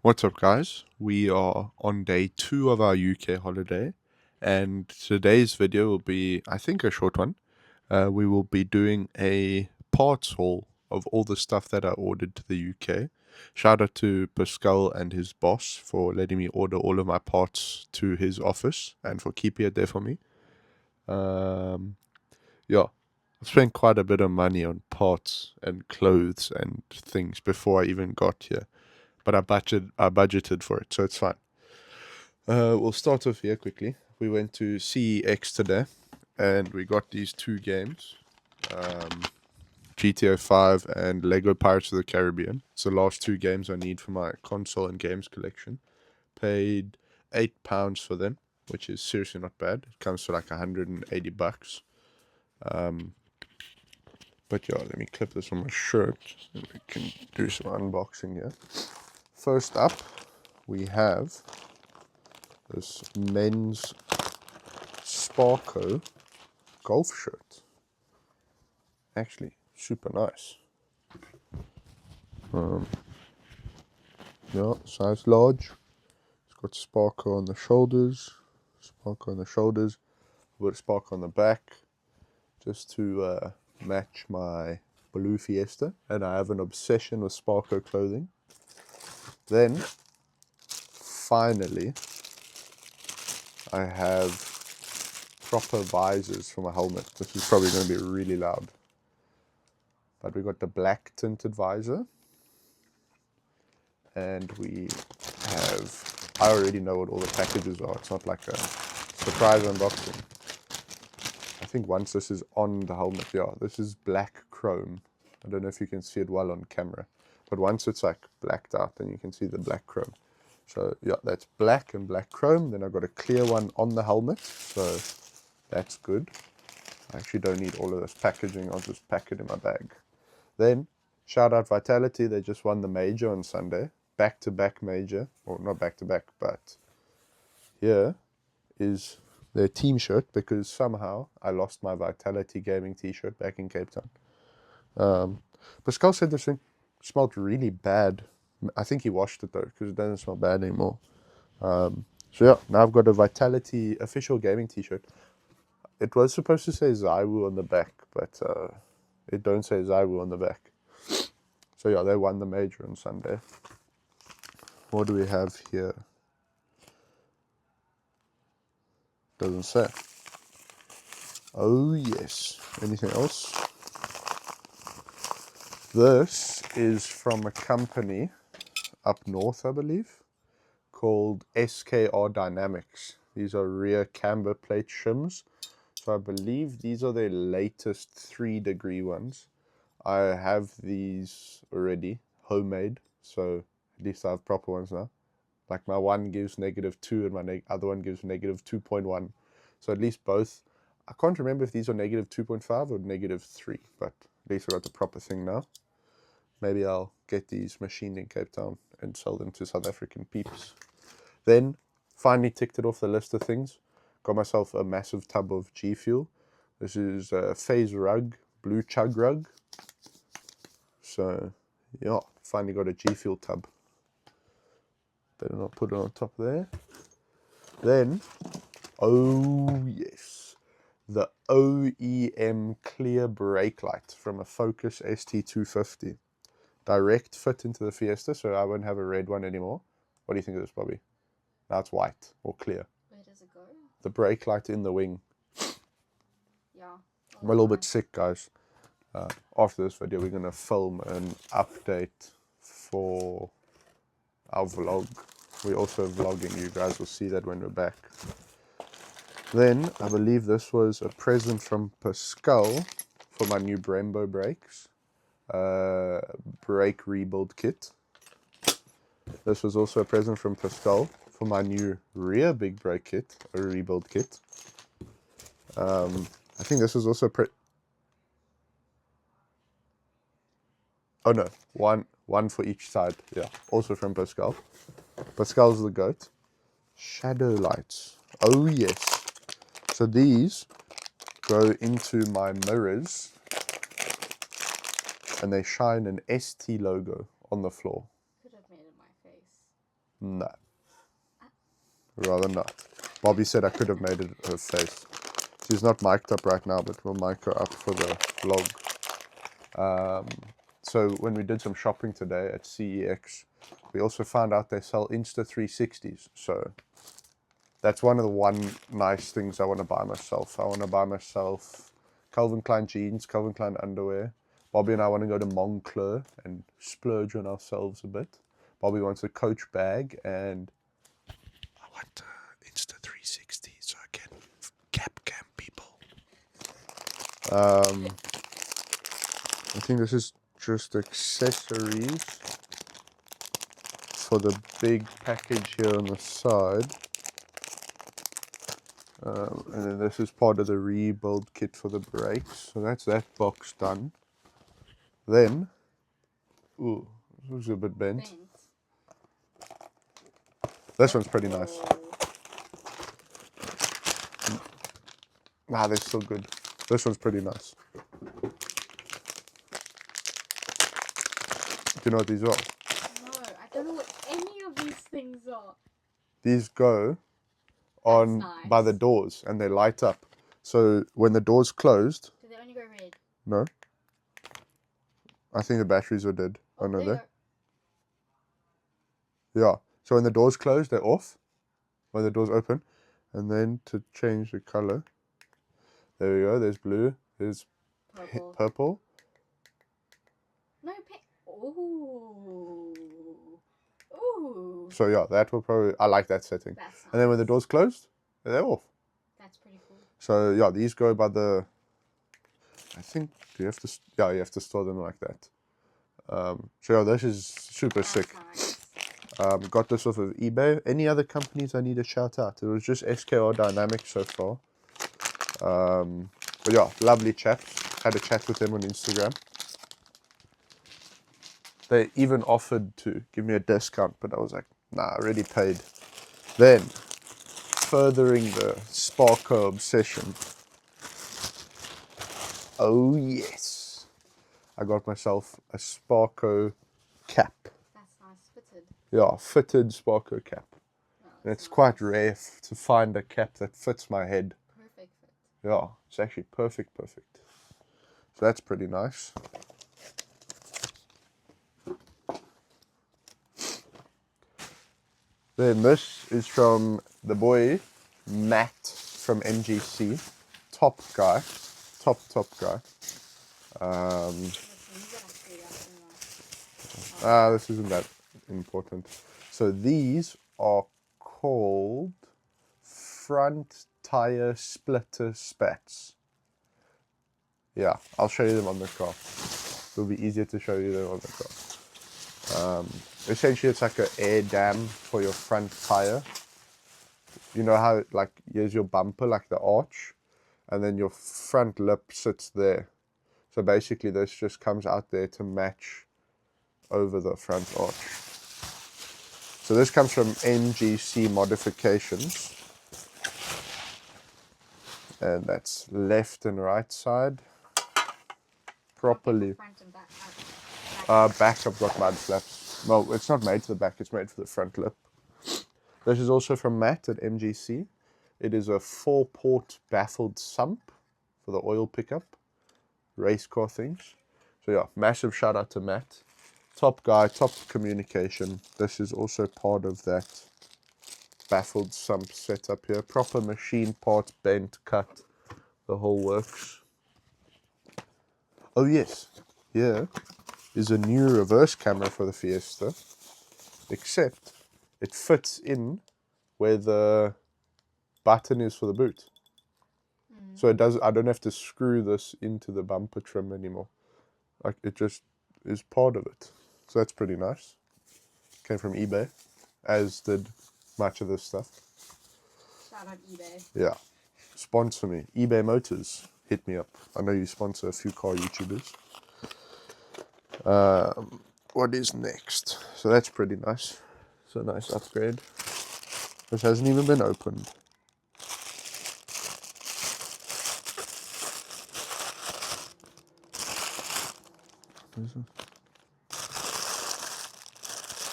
What's up, guys? We are on day 2 of our UK holiday, and today's video will be, I think, a short one. We will be doing a parts haul of all the stuff that I ordered to the UK. Shout out to Pascal and his boss for letting me order all of my parts to his office and for keeping it there for me. Yeah, I've spent quite a bit of money on parts and clothes and things before I even got here, but I budgeted for it, so it's fine. We'll start off here quickly. We went to CEX today, and we got these two games, GTA 5 and Lego Pirates of the Caribbean. It's the last two games I need for my console and games collection. Paid £8 for them, which is seriously not bad. It comes to like $180. But yeah, let me clip this on my shirt so we can do some unboxing here. First up, we have this men's Sparko golf shirt. Actually, super nice. Yeah, size large. It's got Sparko on the shoulders. Sparko on the shoulders. With a Sparko on the back, just to match my blue Fiesta. And I have an obsession with Sparko clothing. Then, finally, I have proper visors for my helmet. This is probably going to be really loud. But we got the black tinted visor. And we have, I already know what all the packages are. It's not like a surprise unboxing. I think once this is on the helmet, yeah, this is black chrome. I don't know if you can see it well on camera. But once it's like blacked out, then you can see the black chrome. So yeah, that's black and black chrome. Then I've got a clear one on the helmet. So that's good. I actually don't need all of this packaging. I'll just pack it in my bag. Then, shout out Vitality. They just won the major on Sunday. Back-to-back major. Or not back-to-back, but here is their team shirt, because somehow I lost my Vitality gaming t-shirt back in Cape Town. Pascal said this thing smelled really bad. I think he washed it though, because it doesn't smell bad anymore. So yeah, now I've got a Vitality official gaming t-shirt. It was supposed to say Zaiwu on the back, but it don't say Zaiwu on the back. So yeah, they won the major on Sunday. What do we have here? Doesn't say. Oh yes. Anything else? This is from a company up north, I believe, called SKR Dynamics. These are rear camber plate shims. So I believe these are their latest 3-degree ones. I have these already, homemade, so at least I have proper ones now. Like my one gives -2 and my other one gives -2.1. So at least both. I can't remember if these are -2.5 or -3, but at least I got the proper thing now. Maybe I'll get these machined in Cape Town and sell them to South African peeps. Then, finally ticked it off the list of things. Got myself a massive tub of G Fuel. This is a Phase Rug, blue chug rug. So, yeah, finally got a G Fuel tub. Better not put it on top there. Then, oh yes, the OEM clear brake light from a Focus ST250. Direct fit into the Fiesta, so I won't have a red one anymore. What do you think of this, Bobby? Now it's white or clear. Where does it go? The brake light in the wing. Yeah. I'm a little bit sick, guys. After this video, we're going to film an update for our vlog. We're also vlogging. You guys will see that when we're back. Then, I believe this was a present from Pascal for my new Brembo brakes. Brake rebuild kit. This was also a present from Pascal for my new rear big brake kit, a rebuild kit. I think this was also oh no, one for each side. Yeah, also from Pascal. Pascal's the goat. Shadow lights. Oh yes. So these go into my mirrors and they shine an ST logo on the floor. Could have made it my face. No. Rather not. Bobby said I could have made it her face. She's not mic'd up right now, but we'll mic her up for the vlog. So when we did some shopping today at CEX, we also found out they sell Insta360s. So that's one nice things I want to buy myself. I want to buy myself Calvin Klein jeans, Calvin Klein underwear. Bobby and I want to go to Moncler and splurge on ourselves a bit. Bobby wants a Coach bag, and I want Insta360 so I can cam people. I think this is just accessories for the big package here on the side. And then this is part of the rebuild kit for the brakes. So that's that box done. Then, ooh, this was a bit bent. This one's pretty nice. Nah, they're still good. This one's pretty nice. Do you know what these are? No, I don't know what any of these things are. These go on by the doors and they light up. So when the door's closed... Do they only go red? No. I think the batteries are dead. Oh, no, there you go. Yeah. So when the door's closed, they're off. When the door's open. And then to change the color... There we go. There's blue. There's purple. No, pink. Ooh. Ooh. So yeah, that will probably... I like that setting. That's nice. And then when the door's closed, they're off. That's pretty cool. So yeah, these go by the... I think you have to... Yeah, you have to store them like that. So yeah, this is super sick. nice. Got this off of eBay. Any other companies I need to shout out? It was just SKR Dynamics so far. But yeah, lovely chaps. Had a chat with them on Instagram. They even offered to give me a discount, but I was like, nah, I already paid. Then, furthering the Sparko obsession. Oh yes. I got myself a Sparko cap. That's nice, fitted. Yeah, fitted Sparko cap. Oh, and it's nice. quite rare to find a cap that fits my head. Perfect fit. Yeah, it's actually perfect. So that's pretty nice. Then this is from the boy, Matt from MGC. Top guy. Top guy. This isn't that important. So these are called front tire splitter spats. Yeah, I'll show you them on the car. It'll be easier to show you them on the car. Essentially, it's like an air dam for your front tire. You know how, like, here's your bumper, like the arch, and then your front lip sits there. So basically, this just comes out there to match over the front arch. So this comes from MGC Modifications. And that's left and right side. Properly. Front and back. Back I've got mud flaps. Well, it's not made for the back, it's made for the front lip. This is also from Matt at MGC. It is a 4-port baffled sump for the oil pickup. Race car things. So yeah, massive shout out to Matt. Top guy, top communication. This is also part of that baffled sump setup here. Proper machine parts, bent, cut, the whole works. Oh yes, here is a new reverse camera for the Fiesta, except it fits in where the button is for the boot. So it does. I don't have to screw this into the bumper trim anymore. Like, it just is part of it. So that's pretty nice. Came from eBay, as did much of this stuff. Shout out eBay. Yeah. Sponsor me. eBay Motors. Hit me up. I know you sponsor a few car YouTubers. What is next? So that's pretty nice. It's a nice upgrade. This hasn't even been opened.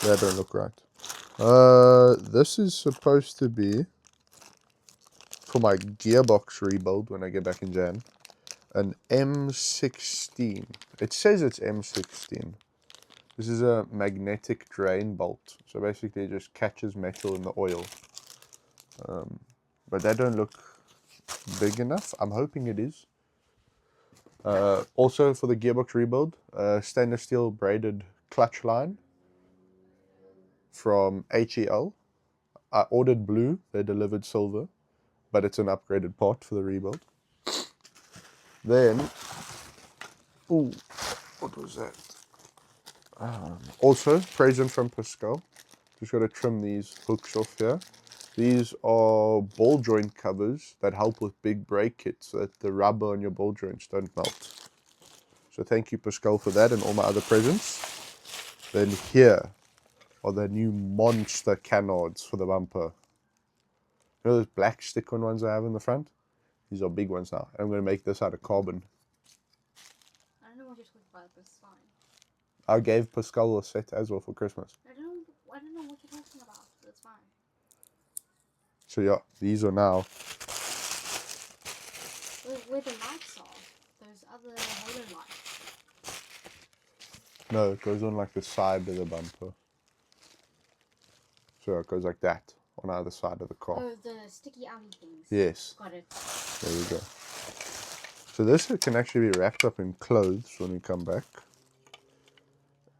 That don't look right. This is supposed to be for my gearbox rebuild when I get back in Jan. An M16. It says it's M16. This is a magnetic drain bolt. So basically it just catches metal in the oil. But that don't look big enough. I'm hoping it is. Also for the gearbox rebuild, stainless steel braided clutch line from HEL. I ordered blue, they delivered silver, but it's an upgraded part for the rebuild. Then, ooh, what was that? Also, present from Pascal. Just got to trim these hooks off here. These are ball joint covers that help with big brake kits so that the rubber on your ball joints don't melt. So thank you, Pascal, for that and all my other presents. Then here are the new monster canards for the bumper. You know those black stick-on ones I have in the front? These are big ones now. I'm going to make this out of carbon. I don't know what you're talking about, but it's fine. I gave Pascal a set as well for Christmas. I don't know what you're talking about, but it's fine. So yeah, these are now. Where the lights are, those other halo lights. No, it goes on like the side of the bumper. So it goes like that on either side of the car. Oh, the sticky alley things. Yes. Got it. There we go. So this can actually be wrapped up in clothes when we come back.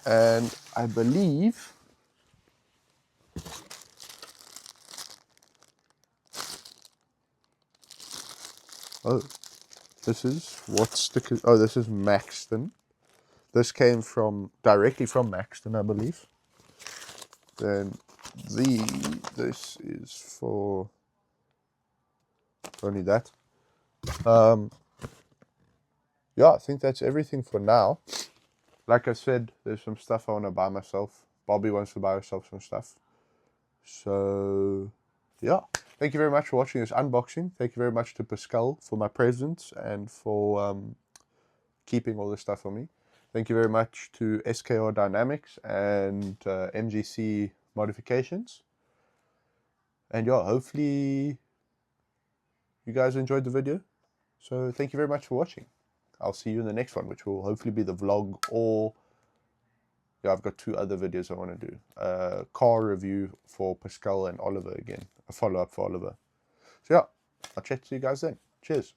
And I believe oh, this is what stickers. Oh, this is Maxton. This came directly from Maxton, I believe. Then this is for only that. Yeah, I think that's everything for now. Like I said, there's some stuff I want to buy myself. Bobby wants to buy herself some stuff. So, yeah. Thank you very much for watching this unboxing. Thank you very much to Pascal for my presents and for keeping all this stuff for me. Thank you very much to SKR Dynamics and MGC Modifications. And yeah, hopefully you guys enjoyed the video. So thank you very much for watching. I'll see you in the next one, which will hopefully be the vlog, or yeah, I've got 2 other videos I want to do. Car review for Pascal and Oliver again. A follow-up for Oliver. So yeah, I'll chat to you guys then. Cheers.